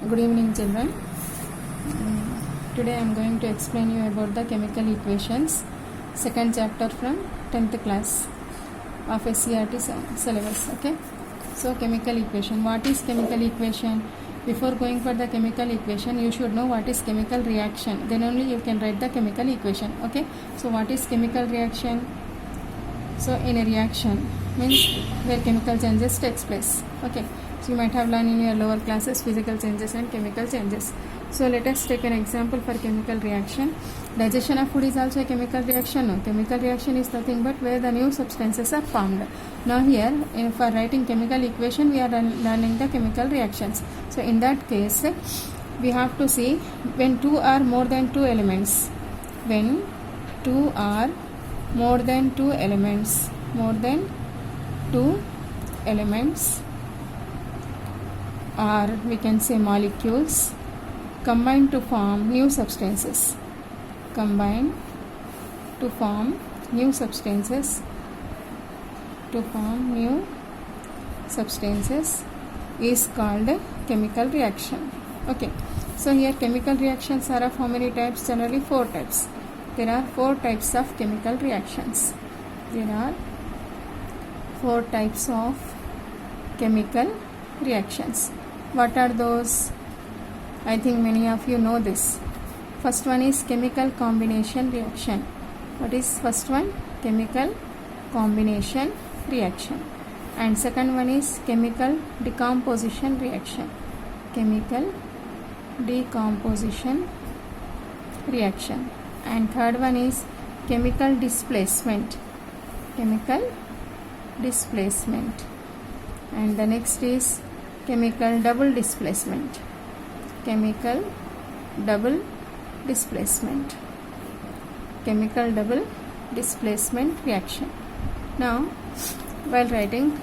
Good evening, children. Today I am going to explain you about the chemical equations, second chapter from 10th class of SCRT syllabus. Okay. So chemical equation. What is chemical equation? Before going for the chemical equation, you should know what is chemical reaction. Then only you can write the chemical equation. Okay. So what is chemical reaction? So in a reaction means where chemical changes takes place. Okay. So you might have learned in your lower classes physical changes and chemical changes. So let us take an example for chemical reaction. Digestion of food is also a chemical reaction. No, chemical reaction is nothing but where the new substances are formed. Now here for writing chemical equation we are learning the chemical reactions. So in that case we have to see when two are more than two elements. When two are more than two elements or we can say molecules combine to form new substances is called a chemical reaction. Okay, so here chemical reactions are of how many types? Generally 4 types. There are 4 types of chemical reactions. There are 4 types of chemical reactions. What are those? I think many of you know this. First one is chemical combination reaction. What is first one? Chemical combination reaction. And second one is chemical decomposition reaction. And third one is chemical displacement. And the next is chemical double displacement. Chemical double displacement reaction. Now while writing,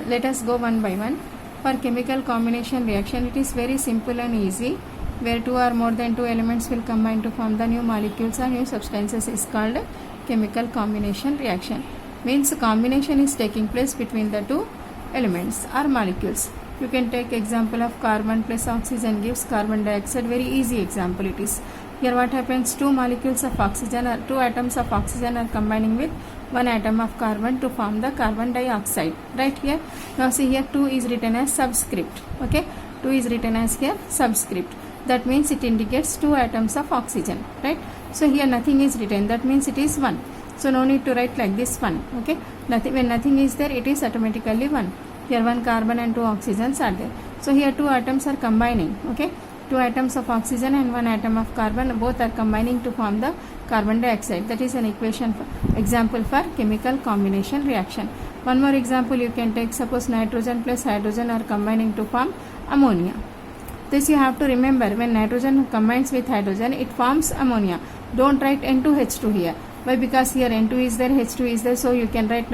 let us go one by one. For chemical combination reaction, it is very simple and easy. Where two or more than two elements will combine to form the new molecules or new substances is called chemical combination reaction. Means combination is taking place between the two elements or molecules. You can take example of carbon plus oxygen gives carbon dioxide. Very easy example it is. Here what happens? Two molecules of oxygen or two atoms of oxygen are combining with one atom of carbon to form the carbon dioxide. Right here. Now see here 2 is written as subscript. Okay. 2 is written as here subscript. That means it indicates 2 atoms of oxygen. Right. So here nothing is written. That means it is 1. So no need to write like this 1. Okay. When nothing is there, it is automatically 1. Here 1 carbon and 2 oxygens are there. So here 2 atoms are combining. Okay. 2 atoms of oxygen and 1 atom of carbon, both are combining to form the carbon dioxide. That is an example for chemical combination reaction. One more example you can take. Suppose nitrogen plus hydrogen are combining to form ammonia. This you have to remember. When nitrogen combines with hydrogen, it forms ammonia. Don't write N2H2 here. Why? Because here N2 is there, H2 is there, so you cannot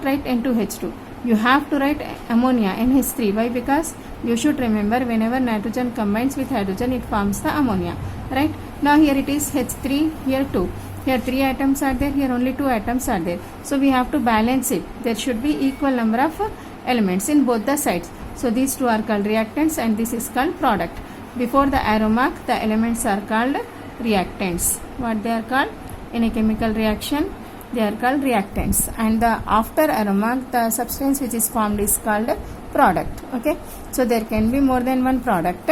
write N2H2. You have to write ammonia, NH3. Why? Because you should remember whenever nitrogen combines with hydrogen, it forms the ammonia. Right? Now here it is H3, here 2. Here 3 atoms are there, here only 2 atoms are there. So we have to balance it. There should be equal number of elements in both the sides. So these two are called reactants and this is called product. Before the arrow mark, the elements are called reactants. What they are called? In a chemical reaction, they are called reactants, and the after arrow mark, the substance which is formed is called product. Okay, so there can be more than one product,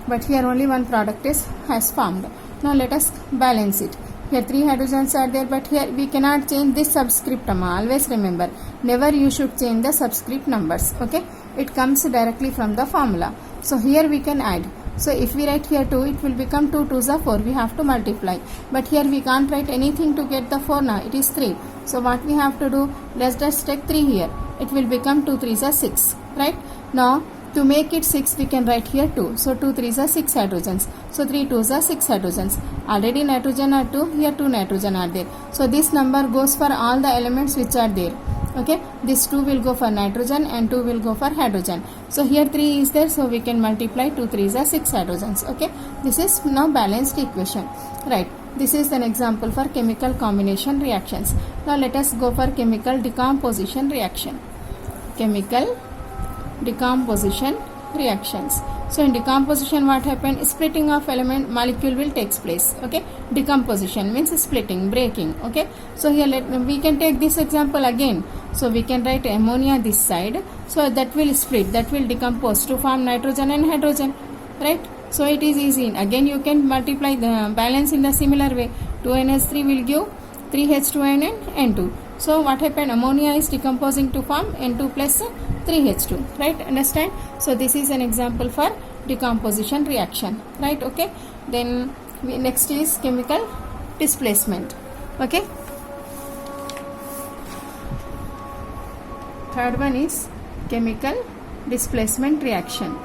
but here only one product has formed. Now let us balance it. Here 3 hydrogens are there, but here we cannot change this subscript. Always remember, never you should change the subscript numbers. Okay, it comes directly from the formula. So here we can add. So if we write here 2, it will become 2 2s are 4. We have to multiply. But here we can't write anything to get the 4 now. It is 3. So what we have to do? Let's just take 3 here. It will become 2 3s are 6. Right? Now to make it 6, we can write here 2. So 2 3s are 6 hydrogens. So 3 2s are 6 hydrogens. Already nitrogen are 2. Here 2 nitrogen are there. So this number goes for all the elements which are there. Okay, this 2 will go for nitrogen and 2 will go for hydrogen. So here 3 is there, so we can multiply 2 3s are 6 hydrogens. Okay, this is now balanced equation. Right, this is an example for chemical combination reactions. Now let us go for chemical decomposition reaction. Chemical decomposition reactions. So in decomposition, what happened? Splitting of element molecule will takes place. Okay, decomposition means splitting, breaking. Okay, so here we can take this example again. So we can write ammonia this side. So that will split, that will decompose to form nitrogen and hydrogen, right? So it is easy. Again you can multiply the balance in the similar way. 2NH3 will give 3H2N and N2. So what happened? Ammonia is decomposing to form N2 plus 3H2, right? Understand? So this is an example for decomposition reaction, right? Okay, then next is chemical displacement. Okay, third one is chemical displacement reaction.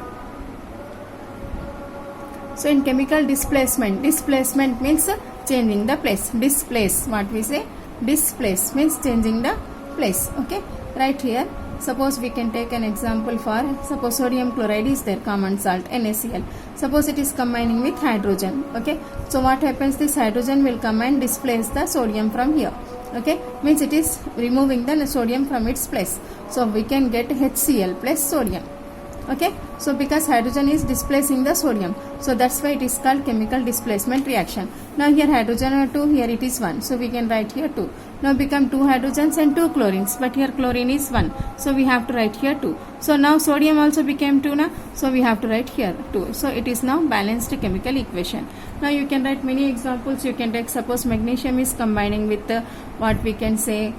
So in chemical displacement means changing the place. Displace, what we say? Displace means changing the place. Okay, right here suppose we can take an example for, suppose sodium chloride is there, common salt, NaCl. Suppose it is combining with hydrogen. Okay, so what happens? This hydrogen will come and displace the sodium from here. Okay, means it is removing the sodium from its place. So we can get HCl plus sodium. Okay, so because hydrogen is displacing the sodium, so that's why it is called chemical displacement reaction. Now here hydrogen are 2, here it is 1, so we can write here 2. Now become 2 hydrogens and 2 chlorines, but here chlorine is 1, so we have to write here 2. So now sodium also became 2 now, so we have to write here 2. So it is now balanced chemical equation. Now you can write many examples. You can take, suppose magnesium is combining with what we can say,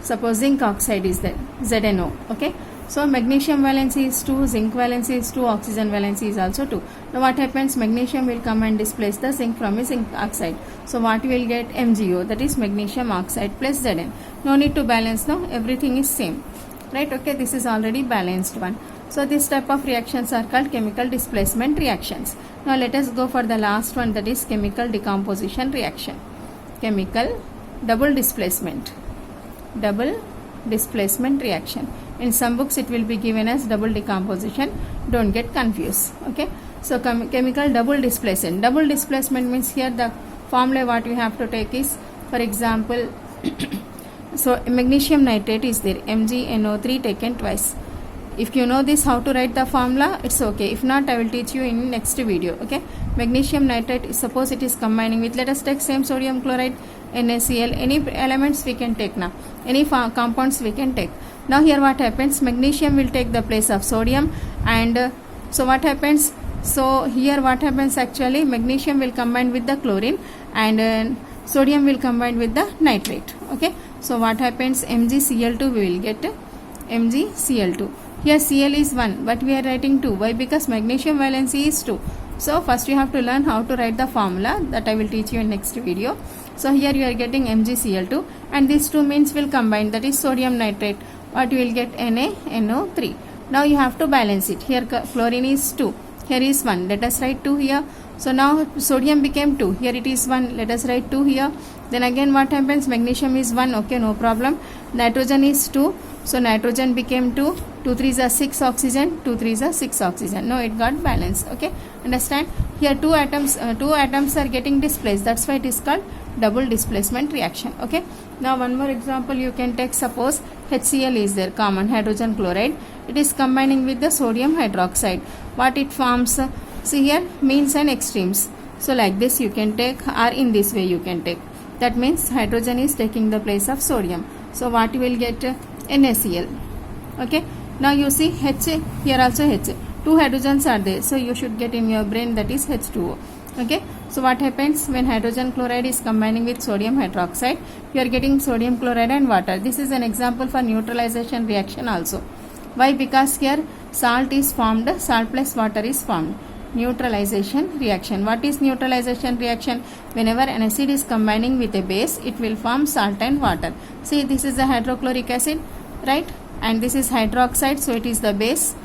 suppose zinc oxide is there, ZNO. Okay, so magnesium valency is 2, zinc valency is 2, oxygen valency is also 2. Now what happens? Magnesium will come and displace the zinc from a zinc oxide. So what we will get? MgO, that is magnesium oxide plus Zn. No need to balance now, everything is same, right? Okay, this is already balanced one. So this type of reactions are called chemical displacement reactions. Now let us go for the last one, that is chemical decomposition reaction. Chemical double displacement reaction. In some books it will be given as double decomposition. Don't get confused. Okay, so chemical double displacement means here the formula what we have to take is, for example, so magnesium nitrate is there, MgNO3 taken twice. If you know this how to write the formula, it's okay. If not, I will teach you in next video. Okay, magnesium nitrate, suppose it is combining with, let us take same sodium chloride, NaCl, any elements we can take now, any compounds we can take. Now here what happens? Magnesium will take the place of sodium, and so what happens? So here what happens actually? Magnesium will combine with the chlorine, and sodium will combine with the nitrate. Okay, so what happens? MgCl2 we will get MgCl2. Here Cl is 1, but we are writing 2. Why? Because magnesium valency is 2. So first you have to learn how to write the formula, that I will teach you in next video. So here you are getting MgCl2, and these two means will combine, that is sodium nitrate. What you will get? NaNO3. Now you have to balance it. Here chlorine is 2, here is 1. Let us write 2 here. So now sodium became 2, here it is 1. Let us write 2 here. Then again what happens? Magnesium is 1. Okay, no problem. Nitrogen is 2. So nitrogen became 2. 2 3s are 6 oxygen. 2 3s are 6 oxygen. Now it got balanced. Okay, understand? Here two atoms are getting displaced. That's why it is called double displacement reaction. Okay. Now one more example you can take. Suppose HCl is there, common hydrogen chloride. It is combining with the sodium hydroxide. What it forms? See here, means and extremes. So like this you can take, or in this way you can take. That means hydrogen is taking the place of sodium. So what you will get? NaCl. Okay. Now you see H, here also H. 2 hydrogens are there. So you should get in your brain, that is H2O. Okay. So what happens when hydrogen chloride is combining with sodium hydroxide? You are getting sodium chloride and water. This is an example for neutralization reaction also. Why? Because here salt is formed, salt plus water is formed. Neutralization reaction. What is neutralization reaction? Whenever an acid is combining with a base, it will form salt and water. See, this is the hydrochloric acid, right? And this is hydroxide, so it is the base.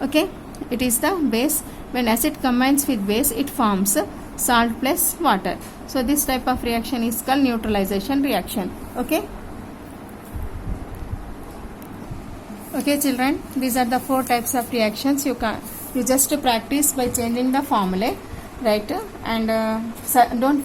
Okay, it is the base. When acid combines with base, it forms salt plus water. So this type of reaction is called neutralization reaction. Okay. Okay children, these are the 4 types of reactions. You just practice by changing the formula, right? And don't